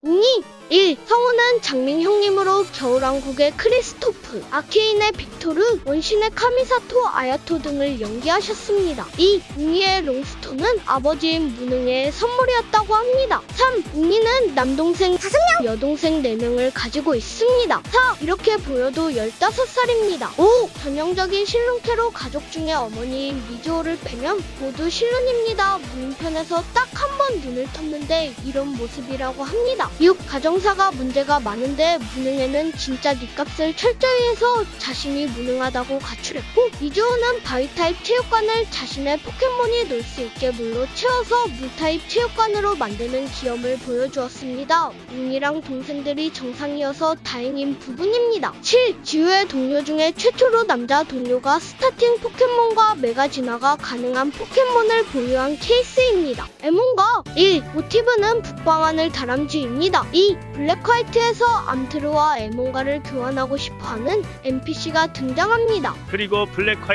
웅이 1. 성우는 장민 형님으로 겨울왕국의 크리스토프, 아케인의 빅토르, 원신의 카미사토, 아야토 등을 연기하셨습니다. 2. 웅이의 롱스톤은 아버지인 무능의 선물이었다고 합니다. 3. 웅이는 남동생 5명, 여동생 4명을 가지고 있습니다. 4. 이렇게 보여도 15살입니다. 5. 전형적인 실눈캐로 가족 중에 어머니인 미즈오를 빼면 모두 실눈입니다. 무인편에서 딱 한 번 눈을 떴는데 이런 모습이라고 합니다. 6. 가정사가 문제가 많은데 무능에는 진짜 뒷값을 철저히 해서 자신이 무능하다고 가출했고, 미즈오는 바위타입 체육관을 자신의 포켓몬이 놀 수 있게 물로 채워서 물타입 체육관으로 만드는 기염을 보여주었습니다. 웅이랑 동생들이 정상이어서 다행인 부분입니다. 7. 지우의 동료 중에 최초로 남자 동료가 스타팅 포켓몬과 메가 진화가 가능한 포켓몬을 보유한 케이스입니다. 에몬가 1. 모티브는 북방하늘 다람쥐입니다. 2. 블랙화이트에서 암트르와 에몬가를 교환하고 싶어하는 NPC가 등장합니다. 그리고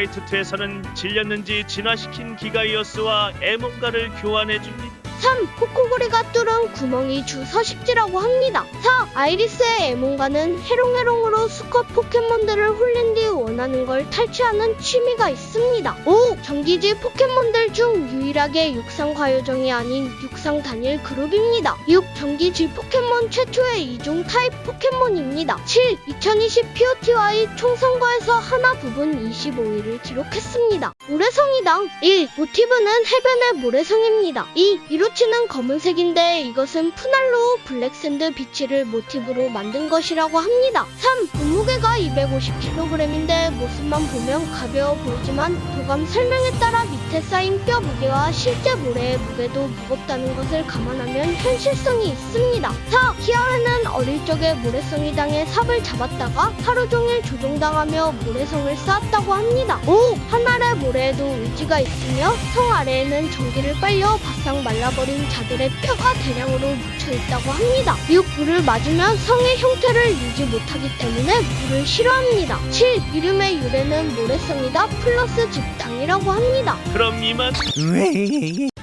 블랙화이트2에서는 질렸는지 진화시킨 기가이어스와 에몬가를 교환해줍니다. 3. 코코고리가 뚫은 구멍이 주 서식지라고 합니다. 4. 아이리스의 에몬가는 해롱해롱으로 수컷 포켓몬들을 홀린 뒤 원하는 걸 탈취하는 취미가 있습니다. 5. 정기지 포켓몬들 중 유일하게 육상 과요정이 아닌 육상 단일 그룹입니다. 6. 정기지 포켓몬 최초의 이중 타입 포켓몬입니다. 7. 2020 POTY 총선거에서 하나 부분 25위를 기록했습니다. 모래성이당 1. 모티브는 해변의 모래성입니다. 2. 이로치는 검은색인데 이것은 푸날로우 블랙샌드 비치를 모티브로 만든 것이라고 합니다. 3. 몸무게가 250kg인데 모습만 보면 가벼워 보이지만 도감 설명에 따라 밑에 쌓인 뼈 무게와 실제 모래의 무게도 무겁다는 것을 감안하면 현실성이 있습니다. 4. 키아르는 어릴 적에 모래성이당의 삽을 잡았다가 하루 종일 조종당하며 모래성을 쌓았다고 합니다. 5. 하늘의 모래에도 의지가 있으며 성 아래에는 전기를 빨려 바싹 말라버린 자들의 뼈가 대량으로 묻혀있다고 합니다. 6. 물을 맞으면 성의 형태를 유지 못하기 때문에 물을 싫어합니다. 7. 이름의 유래는 모래성이다 플러스 집당이라고 합니다. 그럼 이만.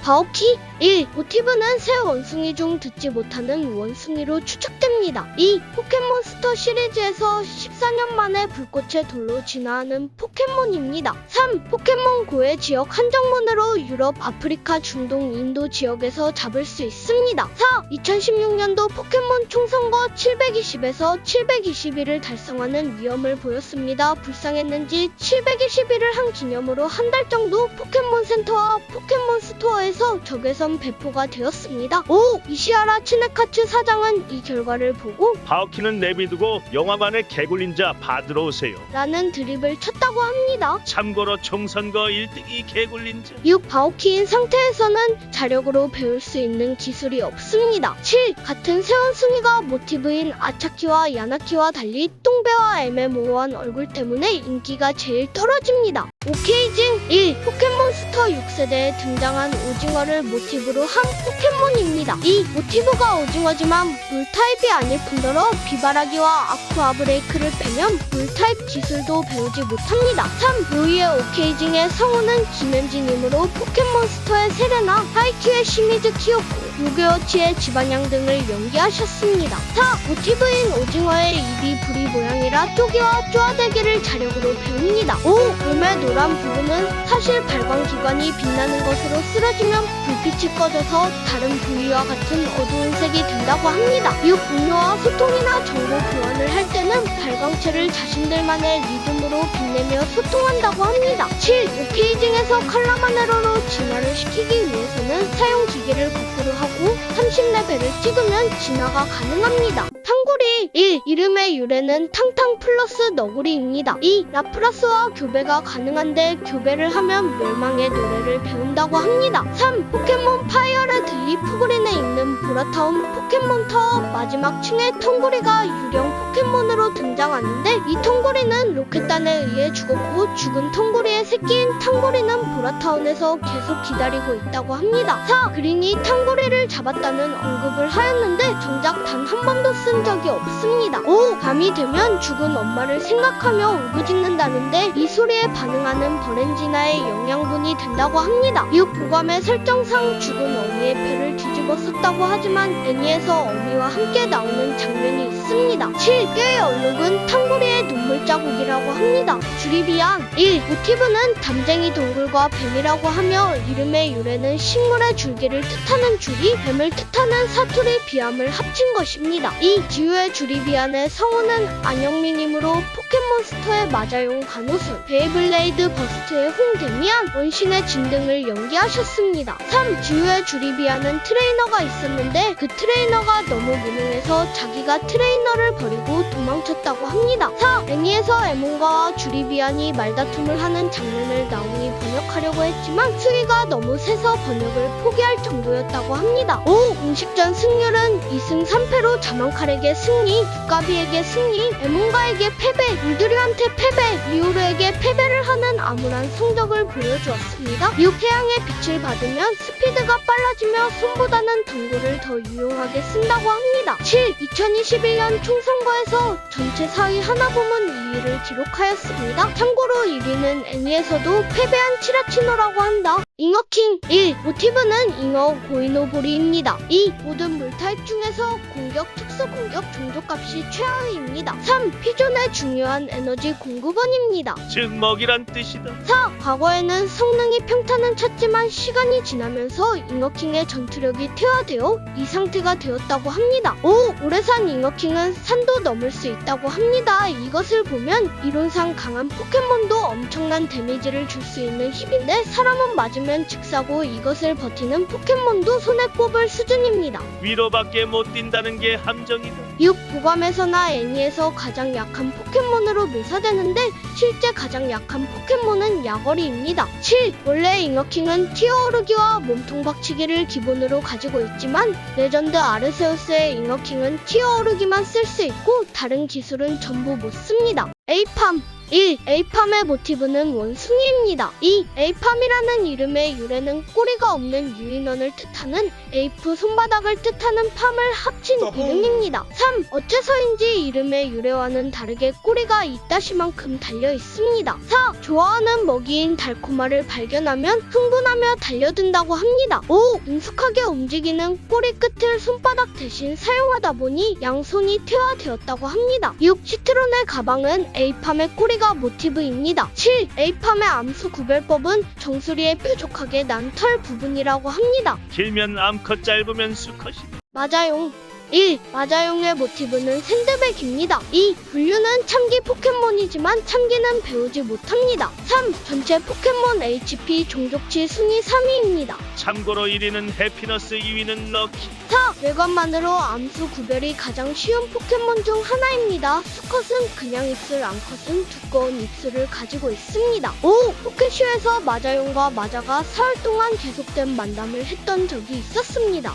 바오키 1. 모티브는 새 원숭이 중 듣지 못하는 원숭이로 추측됩니다. 2. 포켓몬스터 시리즈에서 14년 만에 불꽃의 돌로 진화하는 포켓몬입니다. 3. 포켓몬고의 지역 한정문으로 유럽, 아프리카, 중동, 인도 지역에서 잡을 수 있습니다. 4. 2016년도 포켓몬 총선거 720에서 721을 달성하는 위험을 보였습니다. 불쌍했는지 721을 한 기념으로 한 달 정도 포켓몬 센터와 포켓몬 스토어에서 적외선 배포가 되었습니다. 5. 이시하라 치네카츠 사장은 이 결과를 보고 바오키는 내비두고 영화관에 개굴린자 받으러 오세요 라는 드립을 쳤다고 합니다. 참고로 총선거 1등이 개굴린자. 6. 바오키인 상태에서는 자력으로 배울 수 있는 기술이 없습니다. 7. 같은 새원숭이가 모티브인 아차키와 야나키와 달리 똥배와 애매모호한 얼굴 때문에 인기가 제일 떨어집니다. 오케이징 1. 포켓몬스터 6세대에 등장한 오징어를 모티브로 한 포켓몬입니다. 2. 모티브가 오징어지만 물타입이 아닐 뿐더러 비바라기와 아쿠아브레이크를 빼면 물타입 기술도 배우지 못합니다. 3. 요이의 오케이징의 성우는 김현진이므로 포켓몬스터의 세레나, 하이큐의 시미즈 키요코, 요괴워치의 지반양 등을 연기하셨습니다. 4. 모티브인 오징어의 입이 부리 모양이라 쪼기와 쪼아대기를 자력으로 배웁니다. 5. 몸의 노란 부분은 사실 발광기관이 빛나는 것으로 쓰러지면 불빛이 꺼져서 다른 부위와 같은 어두운 색이 된다고 합니다. 6. 음료와 소통이나 정보 교환을 할 때는 발광체를 자신들만의 리듬으로 빛내며 소통한다고 합니다. 7. 오케이징에서 칼라마네로로 진화를 시키기 위해서는 사용 기계를 거꾸로 하고 30레벨을 찍으면 진화가 가능합니다. 탕구리 1. 이름의 유래는 탕탕 플러스 너구리입니다. 2. 라프라스와 교배가 가능한데 교배를 하면 멸망의 노래를 배운다고 합니다. 3. 포켓몬 파이어레드 리프그린에 있는 보라타운 포켓몬 타워 마지막 층에 텅구리가 유령 포켓몬으로 등장하는데 이 텅구리는 로켓단에 의해 죽었고 죽은 텅구리의 새끼인 탕구리는 보라타운에서 계속 기다리고 있다고 합니다. 4. 그린이 탕구리를 잡았다는 언급을 하였는데 정작 단 한 번도 쓴 적이 없습니다. 5. 밤이 되면 죽은 엄마를 생각하며 울부짖는다는데 이 소리에 반응하는 버렌지나의 영양분이 된다고 합니다. 6. 보감의 설정상 죽은 어미의 폐를 뒤집어 입었었다고 하지만 애니에서 어미와 함께 나오는 장면이 있습니다. 7. 뼈의 얼룩은 탕구리의 눈물 자국이라고 합니다. 주리비안 1. 모티브는 담쟁이 동굴과 뱀이라고 하며 이름의 유래는 식물의 줄기를 뜻하는 줄이, 뱀을 뜻하는 사투리 비암을 합친 것입니다. 2. 지우의 주리비안의 성우는 안영민이므로 포켓몬스터의 마자용 간호순, 베이블레이드 버스트의 홍데미안, 원신의 진 등을 연기하셨습니다. 3. 지우의 주리비안은 트레이너가 있었는데 그 트레이너가 너무 무능해서 자기가 트레이너를 버리고 도망쳤다고 합니다. 4. 애니에서 에몬가와 주리비안이 말다툼을 하는 장면을 나오니 번역하려고 했지만 수위가 너무 세서 번역을 포기할 정도였다고 합니다. 5. 공식전 승률은 2승 3패로 자만칼에게 승리, 두까비에게 승리, 에몬가에게 패배, 울드류한테 패배, 리오르에게 패배를 하는 암울한 성적을 보여주었습니다. 6. 태양의 빛을 받으면 스피드가 빨라지며 손보다는 동굴을 더 유용하게 쓴다고 합니다. 7. 2021년 총선거에서 전체 4위 하나부문 2위를 기록하였습니다. 참고로 1위는 애니에서도 패배한 치라치노라고 한다. 잉어킹 1. 모티브는 잉어 고이노보리입니다. 2. 모든 물타입 중에서 공격, 특수 공격, 종족값이 최하위입니다. 3. 피존의 중요한 에너지 공급원입니다. 즉 먹이란 뜻이다. 4. 과거에는 성능이 평탄은 찼지만 시간이 지나면서 잉어킹의 전투력이 퇴화되어 이 상태가 되었다고 합니다. 5. 오래 산 잉어킹은 산도 넘을 수 있다고 합니다. 이것을 보면 이론상 강한 포켓몬도 엄청난 데미지를 줄 수 있는 힘인데 사람은 맞으면 즉사고 이것을 버티는 포켓몬도 손에 꼽을 수준입니다. 위로밖에 못 뛴다는 게 함정이다. 6. 보감에서나 애니에서 가장 약한 포켓몬으로 묘사되는데 실제 가장 약한 포켓몬은 야거리입니다. 7. 원래 잉어킹은 티어오르기와 몸통 박치기를 기본으로 가지고 있지만 레전드 아르세우스의 잉어킹은 티어오르기만 쓸 수 있고 다른 기술은 전부 못 씁니다. 에이팜 1. 에이팜의 모티브는 원숭이입니다. 2. 에이팜이라는 이름의 유래는 꼬리가 없는 유인원을 뜻하는 에이프 손바닥을 뜻하는 팜을 합친 이름입니다. 3. 어째서인지 이름의 유래와는 다르게 꼬리가 이따시만큼 달려 있습니다. 4. 좋아하는 먹이인 달코마를 발견하면 흥분하며 달려든다고 합니다. 5. 능숙하게 움직이는 꼬리 끝을 손바닥 대신 사용하다 보니 양손이 퇴화되었다고 합니다. 6. 시트론의 가방은 에이팜의 꼬리가 모티브입니다. 7. 에이팜의 암수 구별법은 정수리에 뾰족하게 난 털 부분이라고 합니다. 길면 암컷, 짧으면 수컷이다. 마자용 1. 마자용의 모티브는 샌드백입니다. 2. 분류는 참기 포켓몬이지만 참기는 배우지 못합니다. 3. 전체 포켓몬 HP 종족치 순위 3위입니다. 참고로 1위는 해피너스, 2위는 럭키. 4. 외관만으로 암수 구별이 가장 쉬운 포켓몬 중 하나입니다. 수컷은 그냥 입술, 암컷은 두꺼운 입술을 가지고 있습니다. 5. 포켓쇼에서 마자용과 마자가 사흘 동안 계속된 만남을 했던 적이 있었습니다.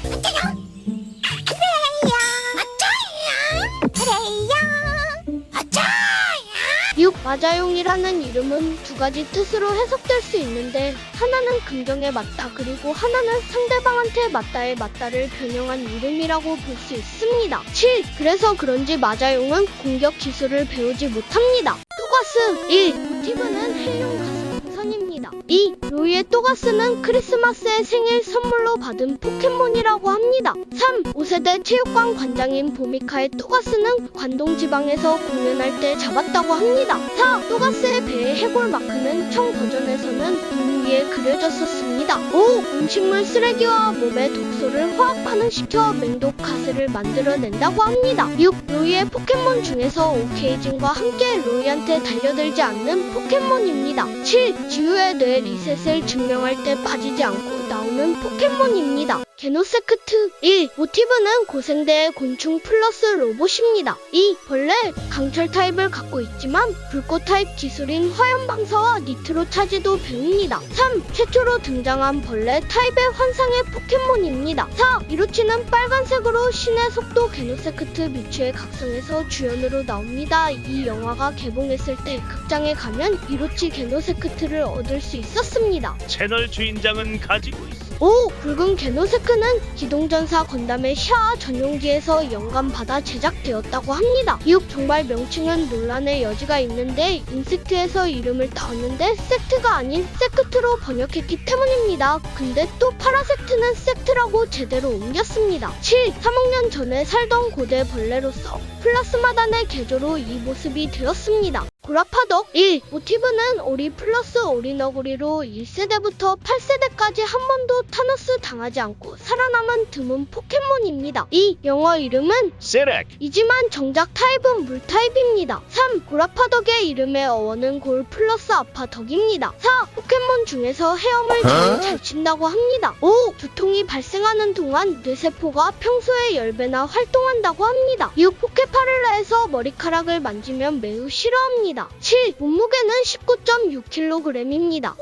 6. 마자용이라는 이름은 두 가지 뜻으로 해석될 수 있는데 하나는 긍정에 맞다 그리고 하나는 상대방한테 맞다에 맞다를 변형한 이름이라고 볼 수 있습니다. 7. 그래서 그런지 마자용은 공격 기술을 배우지 못합니다. 또가스 1. 모티브는 헬륨 가스 풍선입니다. 2. 로이의 또가스는 크리스마스의 생일 선물로 받은 포켓몬이라고 합니다. 3. 5세대 체육관 관장인 보미카의 또가스는 관동지방에서 공연할 때 잡았다고 합니다. 4. 또가스의 배의 해골 마크는 청 버전에서는 돈 위에 그려졌었습니다. 5. 음식물 쓰레기와 몸의 독소를 화학 반응시켜 맹독 가스를 만들어낸다고 합니다. 6. 로이의 포켓몬 중에서 오케이진과 함께 로이한테 달려들지 않는 포켓몬입니다. 7. 지우의 뇌 리셋을 증명할 때 빠지지 않고 나오는 포켓몬입니다. 게노세크트 1. 모티브는 고생대의 곤충 플러스 로봇입니다. 2. 벌레 강철 타입을 갖고 있지만 불꽃 타입 기술인 화염방사와 니트로 차지도 배웁니다. 3. 최초로 등장한 벌레 타입의 환상의 포켓몬입니다. 4. 이로치는 빨간색으로 신의 속도 게노세크트 미추의 각성에서 주연으로 나옵니다. 이 영화가 개봉했을 때 극장에 가면 이로치 게노세크트를 얻을 수 있었습니다. 채널 주인장은 가지고 있어. 5. 붉은 게노세크는 기동전사 건담의 샤아 전용기에서 영감받아 제작되었다고 합니다. 6. 정발 명칭은 논란의 여지가 있는데 인섹트에서 이름을 떴는데 섹트가 아닌 세크트로 번역했기 때문입니다. 근데 또 파라섹트는 섹트라고 제대로 옮겼습니다. 7. 3억 년 전에 살던 고대 벌레로서 플라스마단의 개조로 이 모습이 되었습니다. 고라파덕 1. 모티브는 오리 플러스 오리너구리로 1세대부터 8세대까지 한 번도 타노스 당하지 않고 살아남은 드문 포켓몬입니다. 2. 영어 이름은 세렉. 이지만 정작 타입은 물타입입니다. 3. 고라파덕의 이름의 어원은 골 플러스 아파덕입니다. 4. 포켓몬 중에서 헤엄을 제일 잘 친다고 합니다. 5. 두통이 발생하는 동안 뇌세포가 평소의 10배나 활동한다고 합니다. 6. 포켓파렐라에서 머리카락을 만지면 매우 싫어합니다. 7. 몸무게는 19.6kg입니다.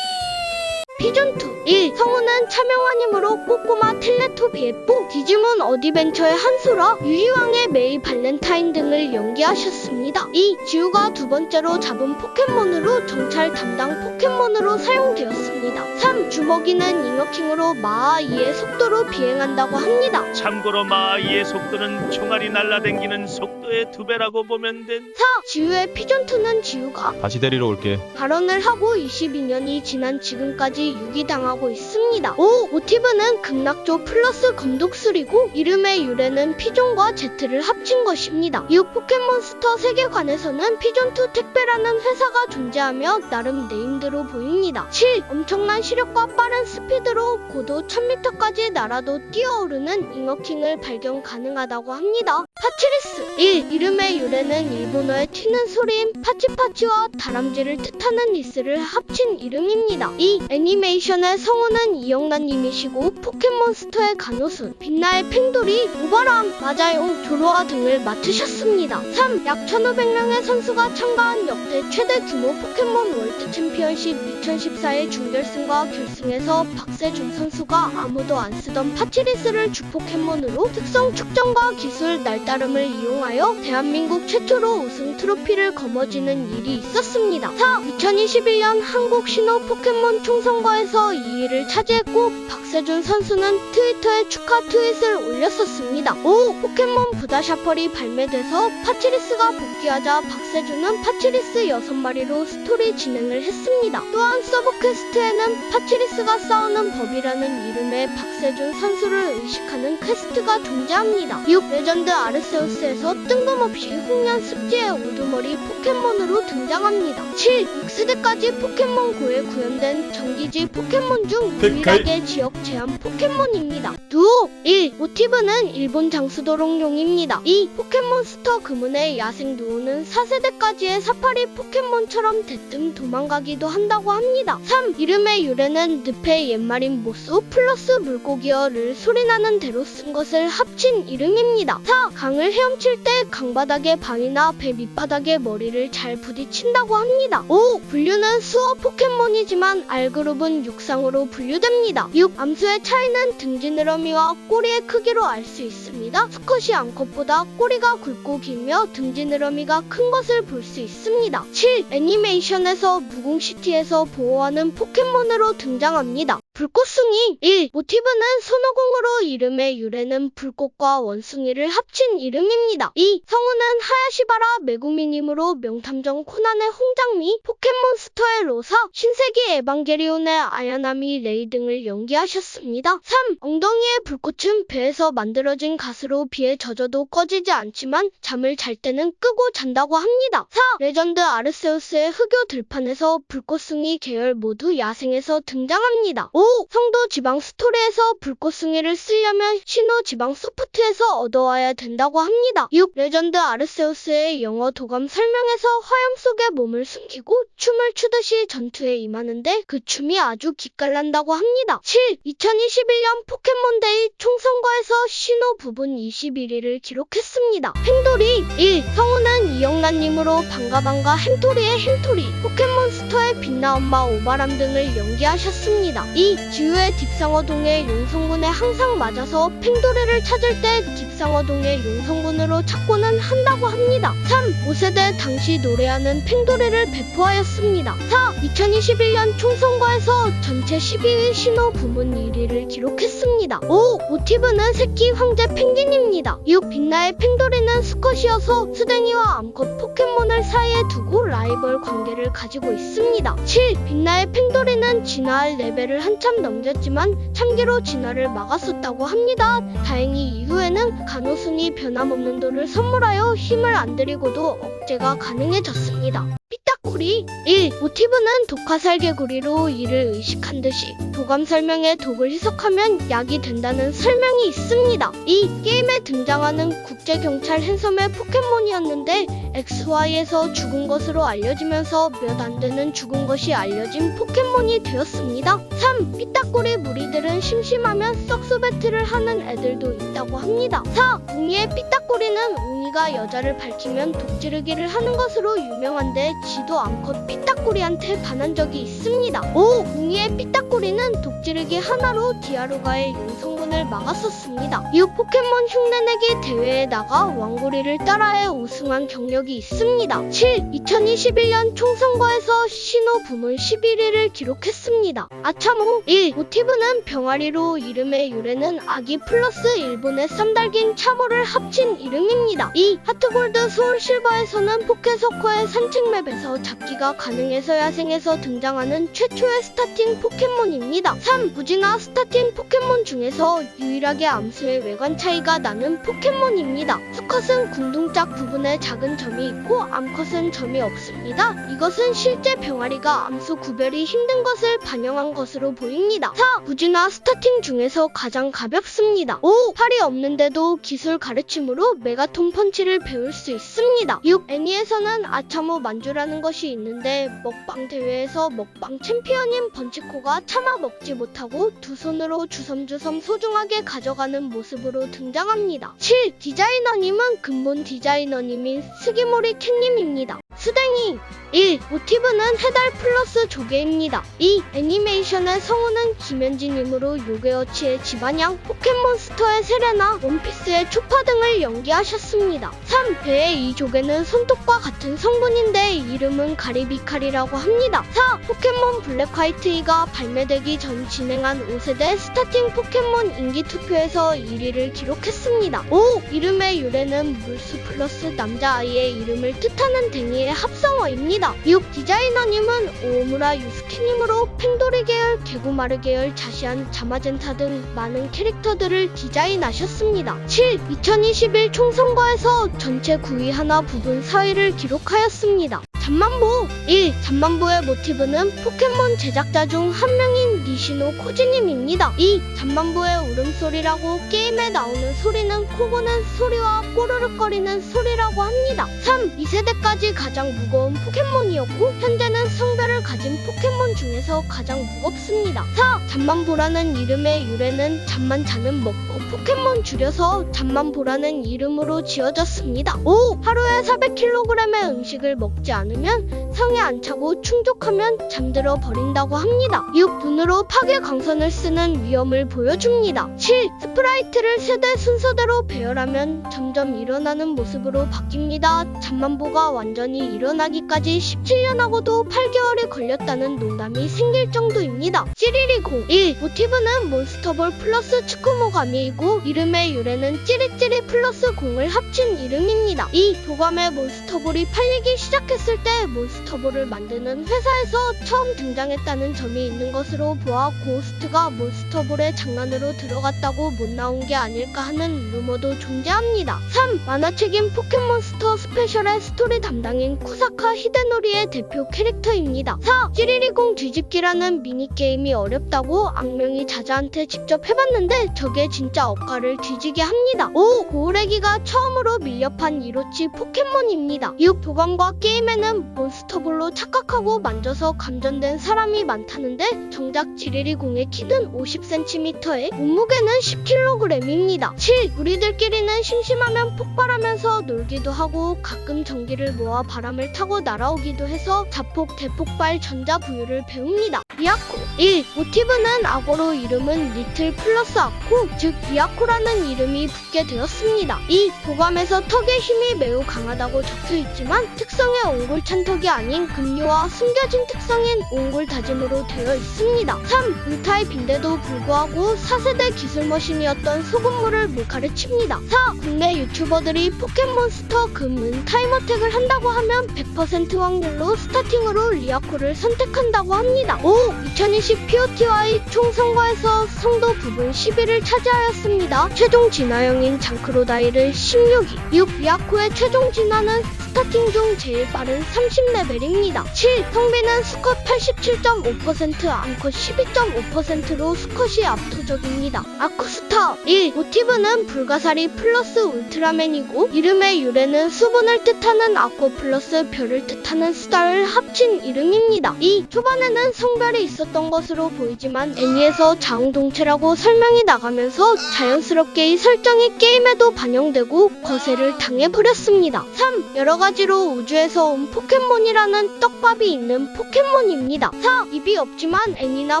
피존2 1. 성우는 차명화님으로 꼬꼬마 텔레토비에뽀 디지몬 어드벤처의 한소라 유희왕의 메이 발렌타인 등을 연기하셨습니다. 2. 지우가 두 번째로 잡은 포켓몬으로 정찰 담당 포켓몬으로 사용되었습니다. 3. 주먹이는 잉어킹으로 마아2의 속도로 비행한다고 합니다. 참고로 마아이의 속도는 총알이 날라댕기는 속도의 2배라고 보면 된. 4. 지우의 피존2는 지우가 다시 데리러 올게. 발언을 하고 22년이 지난 지금까지 유기당하고 있습니다. 5. 모티브는 극락조 플러스 검독술이고 이름의 유래는 피존과 제트를 합친 것입니다. 6. 포켓몬스터 세계관에서는 피존2 택배라는 회사가 존재하며 나름 네임드로 보입니다. 7. 엄청난 시력과 빠른 스피드로 고도 1000m까지 날아도 뛰어오르는 잉어킹을 발견 가능하다고 합니다. 파치리스 1. 이름의 유래는 일본어의 튀는 소리인 파치파치와 다람쥐를 뜻하는 리스를 합친 이름입니다. 2. 애니메이션의 성우는 이영란님이시고 포켓몬스터의 간호순, 빛나의 팽돌이, 오바람, 마자용, 조로아 등을 맡으셨습니다. 3. 약 1500명의 선수가 참가한 역대 최대 규모 포켓몬 월드 챔피언십 2014의 준결승과 결승에서 박세준 선수가 아무도 안 쓰던 파치리스를 주 포켓몬으로 특성 축전과 기술 날따름을 이용하여 대한민국 최초로 우승 트로피를 거머쥐는 일이 있었습니다. 4. 2021년 한국 신호 포켓몬 총선거에서 2위를 차지했고 박세준 선수는 트위터에 축하 트윗을 올렸었습니다. 5. 포켓몬 부다샤펄이 발매돼서 파치리스가 복귀하자 박세준은 파치리스 6마리로 스토리 진행을 했습니다. 또한 서브퀘스트에는 파치리스가 싸우는 법이라는 이름의 박세준 선수를 의식하는 퀘스트가 존재합니다. 6. 레전드 아르세우스에서 뜬금없이 홍련 습지의 우두머리 포켓몬으로 등장합니다. 7. 6세대까지 포켓몬고에 구현된 정기지 포켓몬 중 유일하게 지역 제한 포켓몬입니다. 두오 1. 모티브는 일본 장수도롱용입니다. 2. 포켓몬스터 금운의 야생 누오는 4세대까지의 사파리 포켓몬처럼 대뜸 도망가기도 한다고 합니다. 3. 이름의 유래는 늪의 옛말인 모쏘 플러스 물고기어를 소리나는 대로 쓴 것을 합친 이름입니다. 4. 강을 헤엄칠 때 강바닥의 방이나 배 밑바닥에 머리를 잘 부딪힌다고 합니다. 5. 분류는 수어 포켓몬이지만 R그룹은 육상으로 분류됩니다. 6. 암수의 차이는 등지느러미와 꼬리의 크기로 알 수 있습니다. 수컷이 암컷보다 꼬리가 굵고 길며 등지느러미가 큰 것을 볼 수 있습니다. 7. 애니메이션에서 무궁시티에서 보호하는 포켓몬으로 등장합니다. 불꽃숭이 1. 모티브는 손오공으로 이름의 유래는 불꽃과 원숭이를 합친 이름입니다. 2. 성우는 하야시바라 메구미님으로 명탐정 코난의 홍장미, 포켓몬스터의 로사, 신세기 에반게리온의 아야나미 레이 등을 연기하셨습니다. 3. 엉덩이의 불꽃은 배에서 만들어진 가스로 비에 젖어도 꺼지지 않지만 잠을 잘 때는 끄고 잔다고 합니다. 4. 레전드 아르세우스의 흑요 들판에서 불꽃숭이 계열 모두 야생에서 등장합니다. 5. 성도 지방 스토리에서 불꽃숭이를 쓰려면 신호 지방 소프트에서 얻어와야 된다고 합니다. 6. 레전드 아르세우스의 영어 도감 설명에서 화염 속에 몸을 숨기고 춤을 추듯이 전투에 임하는데 그 춤이 아주 기깔난다고 합니다. 7. 2021년 포켓몬데이 총선거에서 신호 부분 21위를 기록했습니다. 햄토리 1. 성우는 이영란님으로 반가반가 햄토리의 햄토리, 포켓몬스터의 빛나 엄마 오바람 등을 연기하셨습니다. 2. 2. 지우의 딥상어동의 용성군에 항상 맞아서 팽돌이를 찾을 때 딥상어동의 용성군으로 찾고는 한다고 합니다. 3. 5세대 당시 노래하는 팽돌이를 배포하였습니다. 4. 2021년 총선거에서 전체 12위 신호 부문 1위를 기록했습니다. 5. 모티브는 새끼 황제 펭귄입니다. 6. 빛나의 팽돌이는 수컷이어서 수댕이와 암컷 포켓몬을 사이에 두고 라이벌 관계를 가지고 있습니다. 7. 빛나의 팽돌이는 진화할 레벨을 한참 넘겼지만 참기로 진화를 막았었다고 합니다. 다행히 이후에는 간호순이 변함없는 돌을 선물하여 힘을 안 들이고도 억제가 가능해졌습니다. 삐딱구리 1. 모티브는 독화살개구리로 이를 의식한 듯이 도감 설명에 독을 희석하면 약이 된다는 설명이 있습니다. 2. 게임에 등장하는 국제경찰 핸섬의 포켓몬이었는데 XY에서 죽은 것으로 알려지면서 몇 안 되는 죽은 것이 알려진 포켓몬이 되었습니다. 3. 삐딱구리 무리들은 심심하면 썩소 배틀을 하는 애들도 있다고 합니다. 4. 웅이의 삐딱구리는 웅이가 여자를 밝히면 독지르기를 하는 것으로 유명한데 지도 암컷 삐딱구리한테 반한 적이 있습니다. 5. 웅이의 삐딱구리는 독지르기 하나로 디아루가의 용성군을 막았었습니다. 6. 포켓몬 흉내내기 대회에 나가 왕구리를 따라해 우승한 경력이 있습니다. 7. 2021년 총선거에서 신호 부문 11위를 기록했습니다. 아차모 1. 모티브는 병아리로 이름의 유래는 아기 플러스 일본의 쌈달긴 차모를 합친 이름입니다. 2. 하트골드 소울실버에서는 포켓서커의 산책맵에서 잡기가 가능해서 야생에서 등장하는 최초의 스타팅 포켓몬입니다. 3. 무진화 스타팅 포켓몬 중에서 유일하게 암수의 외관 차이가 나는 포켓몬입니다. 수컷은 궁둥짝 부분에 작은 점이 있고 암컷은 점이 없습니다. 이것은 실제 병아리가 암수 구별이 힘든 것을 반영한 것으로 보입니다. 4. 무진화 스타팅 중에서 가장 가볍습니다. 5. 팔이 없는데도 기술 가르침으로 메가톤 펀치를 배울 수 있습니다. 6. 애니에서는 아차모 만주라는 것이 있는데 먹방 대회에서 먹방 챔피언인 번치코가 참아 먹지 못하고 두 손으로 주섬주섬 소중하게 가져가는 모습으로 등장합니다. 7. 디자이너님은 근본 디자이너님인 스기모리 캣님입니다. 수댕이 1. 모티브는 해달 플러스 조개입니다. 2. 애니메이션의 성우는 김현진이므로 요괴어치의 지반양, 포켓몬스터의 세레나, 원피스의 초파 등을 연기하셨습니다. 3. 배의 이 조개는 손톱과 같은 성분인데 이름은 가리비칼이라고 합니다. 4. 포켓몬 블랙 화이트이가 발매되기 전 진행한 5세대 스타팅 포켓몬 인기 투표에서 1위를 기록했습니다. 5. 이름의 유래는 물수 플러스 남자아이의 이름을 뜻하는 댕이의 합성어입니다. 6. 디자이너님은 오오무라 유스케님으로 팽도리 계열, 개구마르 계열, 자시안, 자마젠타 등 많은 캐릭터들을 디자인하셨습니다. 7. 2021 총선거에서 전체 9위 하나 부분 4위를 기록하였습니다. 잠만보 1. 잠만보의 모티브는 포켓몬 제작자 중 한 명인 니시노 코지님입니다. 2. 잠만보의 울음소리라고 게임에 나오는 소리는 코 고는 소리와 꼬르륵거리는 소리라고 합니다. 3. 2세대까지 가장 무거운 포켓몬이었고 현재는 성별을 가진 포켓몬 중에서 가장 무겁습니다. 4. 잠만보라는 이름의 유래는 잠만 자는 먹고 포켓몬 줄여서 잠만보라는 이름으로 지어졌습니다. 5. 하루에 400kg의 음식을 먹지 않으면 성에 안 차고 충족하면 잠들어 버린다고 합니다. 6. 눈으로 파괴 광선을 쓰는 위험을 보여줍니다. 7. 스프라이트를 세대 순서대로 배열하면 점점 일어나는 모습으로 바뀝니다. 잠만보가 완전히 일어나기까지 17년하고도 8개월이 걸렸다는 농담이 생길 정도입니다. 찌리리공 1. 모티브는 몬스터볼 플러스 츠쿠모가미이고 이름의 유래는 찌리찌리 플러스 공을 합친 이름입니다. 2. 도감의 몬스터볼이 팔리기 시작했을 때 몬스터볼을 만드는 회사에서 처음 등장했다는 점이 있는 것으로 보아 고스트가 몬스터볼의 장난으로 들어갔다고 못 나온 게 아닐까 하는 루머도 존재합니다. 3. 만화책인 포켓몬스터 스페셜의 스토리 담당인 쿠사카 히데노리의 대표 캐릭터입니다. 4. 찌리리공 뒤집기라는 미니게임이 어렵다고 악명이 자자한테 직접 해봤는데 저게 진짜 억가를 뒤지게 합니다. 5. 고우레기가 처음으로 밀렵한 이로치 포켓몬입니다. 6. 도감과 게임에는 몬스터볼로 착각하고 만져서 감전된 사람이 많다는데 정작 찌리리공의 키는 50cm에 몸무게는 10kg입니다. 7. 우리들끼리는 심심하면 폭발하면서 놀기도 하고 가끔 전기를 모아 바람을 타고 날아오기도 해서 자폭, 대폭발, 전자부유를 배웁니다. 리아코 1. 모티브는 악어로 이름은 리틀 플러스 아코, 즉 리아코라는 이름이 붙게 되었습니다. 2. 도감에서 턱의 힘이 매우 강하다고 적혀있지만 특성의 옹골찬 턱이 아닌 급류와 숨겨진 특성인 옹골 다짐으로 되어 있습니다. 3. 물타입인데도 불구하고 4세대 기술 머신이었던 소금물을 가르칩니다. 4. 국내 유튜버들이 포켓몬스터 금은 타임어택을 한다고 하면 100% 확률로 스타팅으로 리아코를 선택한다고 합니다. 5. 2020 POTY 총선거에서 성도 부분 10위를 차지하였습니다. 최종 진화형인 장크로다이를 16위. 6. 리아코의 최종 진화는 스타팅 중 제일 빠른 30레벨입니다. 7. 성비는 수컷 87.5%, 암컷 12.5%로 수컷이 압도적입니다. 아쿠스타 1. 모티브는 불가사리 플러스 울트라맨이고 이름의 유래는 수분을 뜻하는 아코 플러스 별을 뜻하는 스타를 합친 이름입니다. 2. 초반에는 성별이 있었던 것으로 보이지만 애니에서 자웅동체라고 설명이 나가면서 자연스럽게 이 설정이 게임에도 반영되고 거세를 당해버렸습니다. 3. 여러가지로 우주에서 온 포켓몬이라는 떡밥이 있는 포켓몬입니다. 4. 입이 없지만 애니나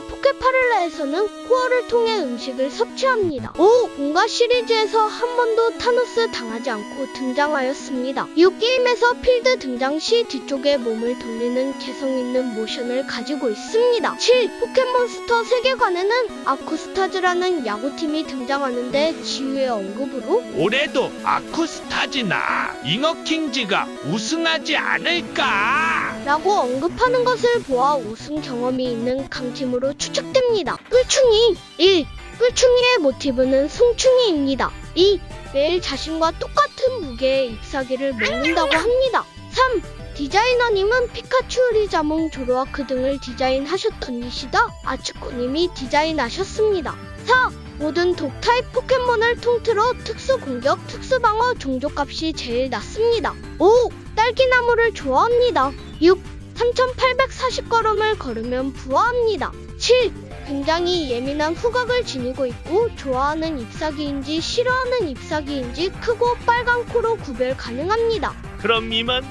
포켓파렐라에서는 코어를 통해 음식을 섭취합니다. 5. 본가 시리즈에서 한 번도 타노스 당하지 않고 등장하였습니다. 6. 게임에서 필드 등장 시 뒤쪽에 몸을 돌리는 개성 있는 모션을 가지고 있습니다. 7. 포켓몬스터 세계관에는 아쿠스타즈라는 야구팀이 등장하는데 지우의 언급으로 올해도 아쿠스타즈나 잉어킹즈가 우승하지 않을까? 라고 언급하는 것을 보아 우승 경험이 있는 강팀으로 추측됩니다. 꿀충이 1. 꿀충이의 모티브는 송충이입니다. 2. 매일 자신과 똑같은 무게의 잎사귀를 먹는다고 합니다. 3. 디자이너님은 피카츄, 리자몽, 조로아크 등을 디자인하셨던 이시다 아츠코님이 디자인하셨습니다. 4. 모든 독타입 포켓몬을 통틀어 특수공격, 특수방어, 종족값이 제일 낮습니다. 5. 딸기나무를 좋아합니다. 6. 3840걸음을 걸으면 부화합니다. 7. 굉장히 예민한 후각을 지니고 있고 좋아하는 잎사귀인지 싫어하는 잎사귀인지 크고 빨간 코로 구별 가능합니다. 그럼 이만